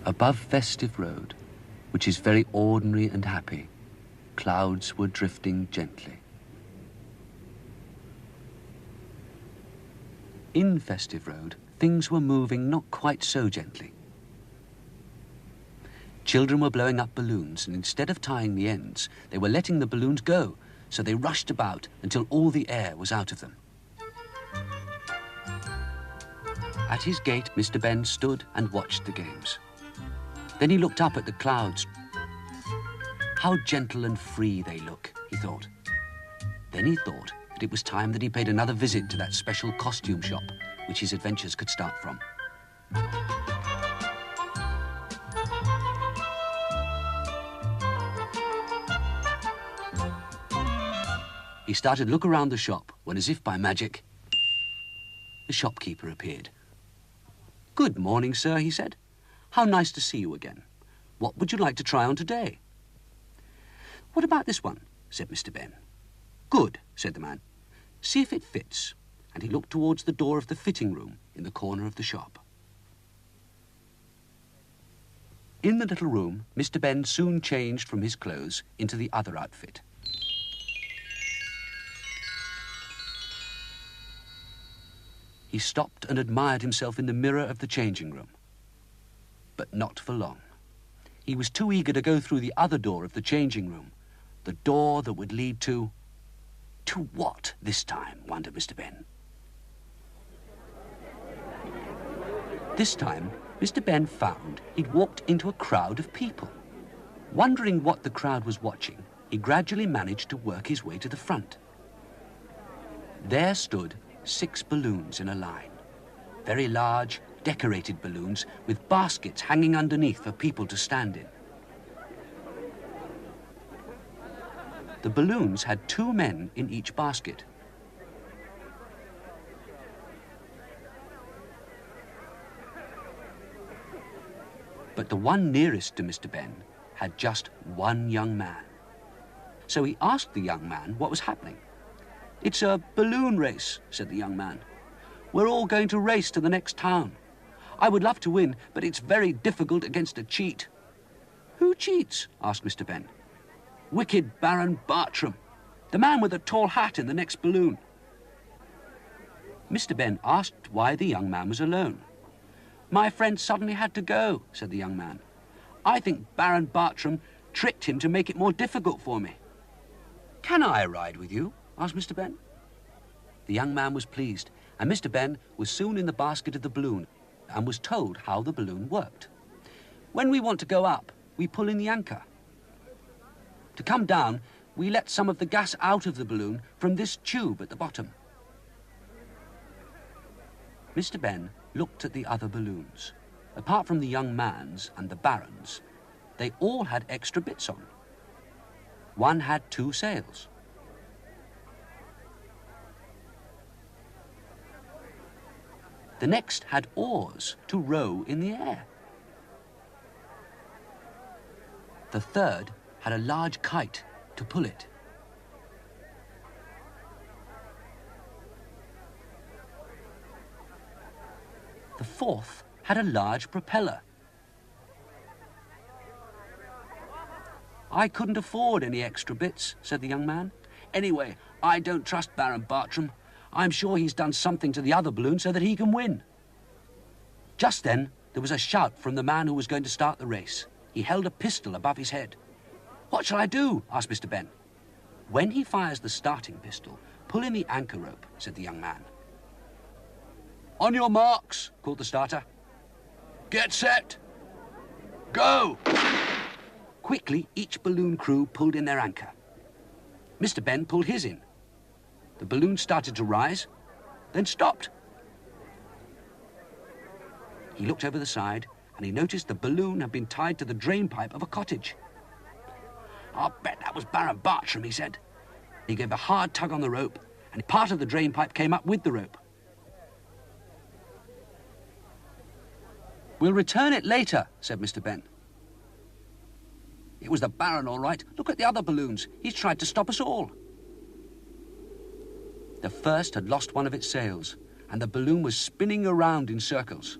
Above Festive Road, which is very ordinary and happy, clouds were drifting gently. In Festive Road, things were moving not quite so gently. Children were blowing up balloons, and instead of tying the ends, they were letting the balloons go, so they rushed about until all the air was out of them. At his gate, Mr. Benn stood and watched the games. Then he looked up at the clouds. How gentle and free they look, he thought. Then he thought that it was time that he paid another visit to that special costume shop which his adventures could start from. He started to look around the shop when, as if by magic, the shopkeeper appeared. "Good morning, sir," he said. "How nice to see you again. What would you like to try on today?" "What about this one?" said Mr. Benn. "Good," said the man. "See if it fits." And he looked towards the door of the fitting room in the corner of the shop. In the little room, Mr. Benn soon changed from his clothes into the other outfit. He stopped and admired himself in the mirror of the changing room. But not for long. He was too eager to go through the other door of the changing room, the door that would lead to... To what this time, wondered Mr. Benn. This time, Mr. Benn found he'd walked into a crowd of people. Wondering what the crowd was watching, he gradually managed to work his way to the front. There stood 6 balloons in a line. Very large, decorated balloons with baskets hanging underneath for people to stand in. The balloons had 2 men in each basket. But the one nearest to Mr. Benn had just 1 young man. So he asked the young man what was happening. "It's a balloon race," said the young man. "We're all going to race to the next town. I would love to win, but it's very difficult against a cheat." "Who cheats?" asked Mr. Benn. "Wicked Baron Bartram, the man with the tall hat in the next balloon." Mr. Benn asked why the young man was alone. "My friend suddenly had to go," said the young man. "I think Baron Bartram tricked him to make it more difficult for me." "Can I ride with you?" asked Mr. Benn. The young man was pleased, and Mr. Benn was soon in the basket of the balloon and was told how the balloon worked. "When we want to go up, we pull in the anchor. To come down, we let some of the gas out of the balloon from this tube at the bottom." Mr. Benn looked at the other balloons. Apart from the young man's and the Baron's, they all had extra bits on. One had 2 sails. The next had oars to row in the air. The third had a large kite to pull it. The fourth had a large propeller. "I couldn't afford any extra bits," said the young man. "Anyway, I don't trust Baron Bartram. I'm sure he's done something to the other balloon so that he can win." Just then, there was a shout from the man who was going to start the race. He held a pistol above his head. "What shall I do?" asked Mr. Benn. "When he fires the starting pistol, pull in the anchor rope," said the young man. "On your marks," called the starter. "Get set. Go!" Quickly, each balloon crew pulled in their anchor. Mr. Benn pulled his in. The balloon started to rise, then stopped. He looked over the side and he noticed the balloon had been tied to the drain pipe of a cottage. "I'll bet that was Baron Bartram," he said. He gave a hard tug on the rope and part of the drain pipe came up with the rope. "We'll return it later," said Mr Benn. "It was the Baron, all right. Look at the other balloons. He's tried to stop us all." The first had lost one of its sails, and the balloon was spinning around in circles.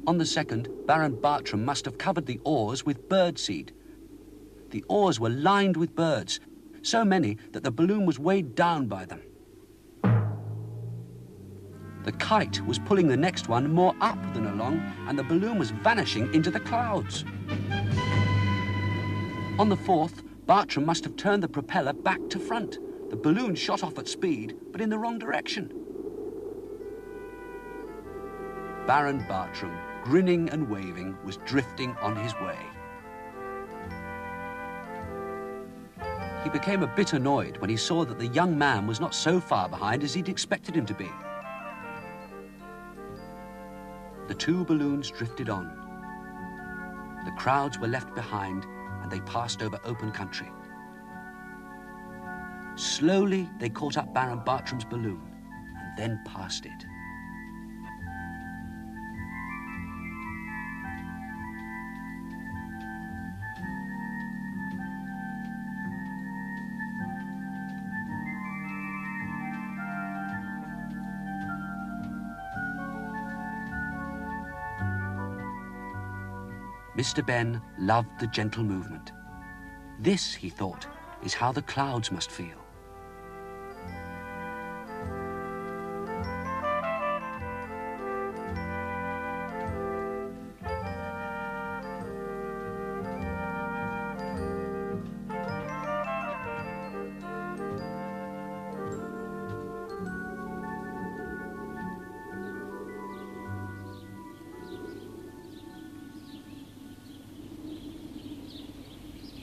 On the second, Baron Bartram must have covered the oars with birdseed. The oars were lined with birds, so many that the balloon was weighed down by them. The kite was pulling the next one more up than along, and the balloon was vanishing into the clouds. On the fourth, Bartram must have turned the propeller back to front. The balloon shot off at speed, but in the wrong direction. Baron Bartram, grinning and waving, was drifting on his way. He became a bit annoyed when he saw that the young man was not so far behind as he'd expected him to be. The two balloons drifted on. The crowds were left behind and they passed over open country. Slowly, they caught up Baron Bartram's balloon and then passed it. Mr Benn loved the gentle movement. This, he thought, is how the clouds must feel.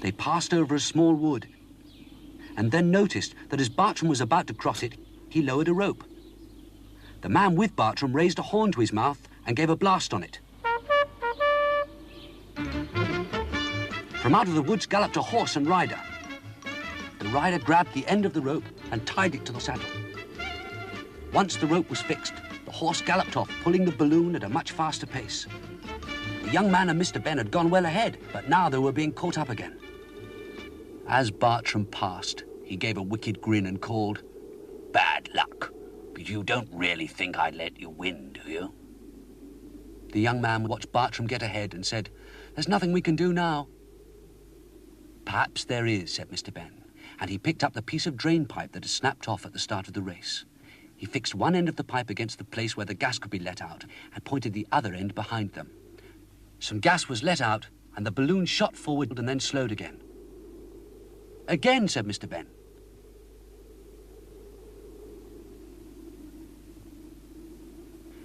They passed over a small wood and then noticed that as Bartram was about to cross it, he lowered a rope. The man with Bartram raised a horn to his mouth and gave a blast on it. From out of the woods galloped a horse and rider. The rider grabbed the end of the rope and tied it to the saddle. Once the rope was fixed, the horse galloped off, pulling the balloon at a much faster pace. The young man and Mr Benn had gone well ahead, but now they were being caught up again. As Bartram passed, he gave a wicked grin and called, "Bad luck, but you don't really think I'd let you win, do you?" The young man watched Bartram get ahead and said, "There's nothing we can do now." "Perhaps there is," said Mr Benn, and he picked up the piece of drain pipe that had snapped off at the start of the race. He fixed one end of the pipe against the place where the gas could be let out and pointed the other end behind them. Some gas was let out, and the balloon shot forward and then slowed again. "Again," said Mr Benn.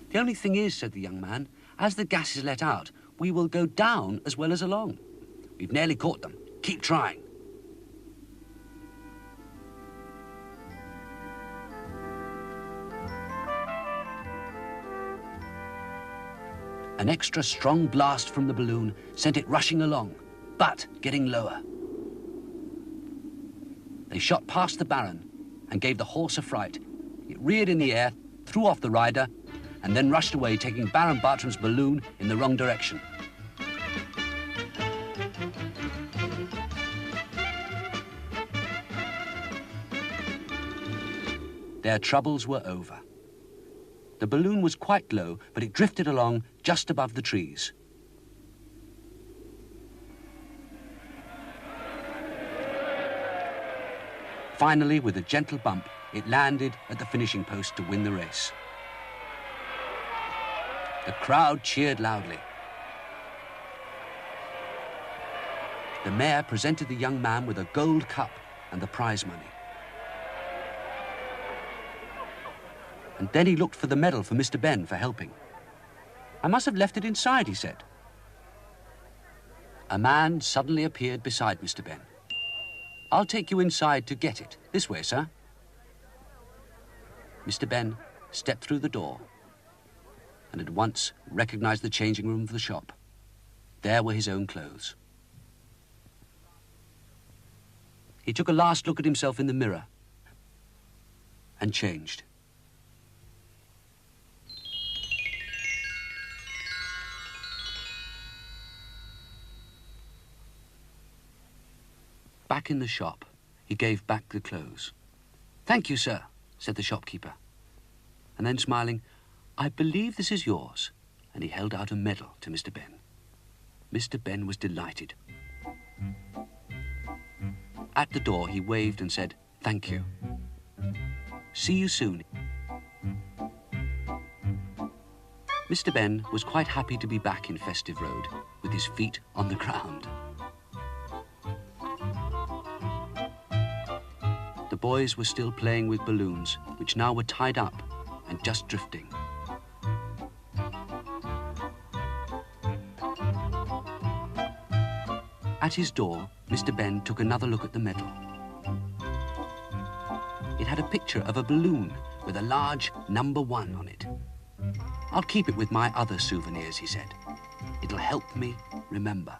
"The only thing is," said the young man, "as the gas is let out, we will go down as well as along. We've nearly caught them. Keep trying." An extra strong blast from the balloon sent it rushing along, but getting lower. They shot past the Baron and gave the horse a fright. It reared in the air, threw off the rider, and then rushed away, taking Baron Bartram's balloon in the wrong direction. Their troubles were over. The balloon was quite low, but it drifted along just above the trees. Finally, with a gentle bump, it landed at the finishing post to win the race. The crowd cheered loudly. The mayor presented the young man with a gold cup and the prize money. And then he looked for the medal for Mr Benn for helping. "I must have left it inside," he said. A man suddenly appeared beside Mr Benn. I'll take you inside to get it. This way, sir. Mr. Benn stepped through the door and at once recognized the changing room of the shop. There were his own clothes. He took a last look at himself in the mirror and changed. Back in the shop, he gave back the clothes. "Thank you, sir," said the shopkeeper. And then smiling, "I believe this is yours." And he held out a medal to Mr. Benn. Mr. Benn was delighted. At the door, he waved and said, "Thank you. See you soon." Mr. Benn was quite happy to be back in Festive Road with his feet on the ground. The boys were still playing with balloons, which now were tied up and just drifting. At his door, Mr. Benn took another look at the medal. It had a picture of a balloon with a large number 1 on it. "I'll keep it with my other souvenirs," he said. "It'll help me remember."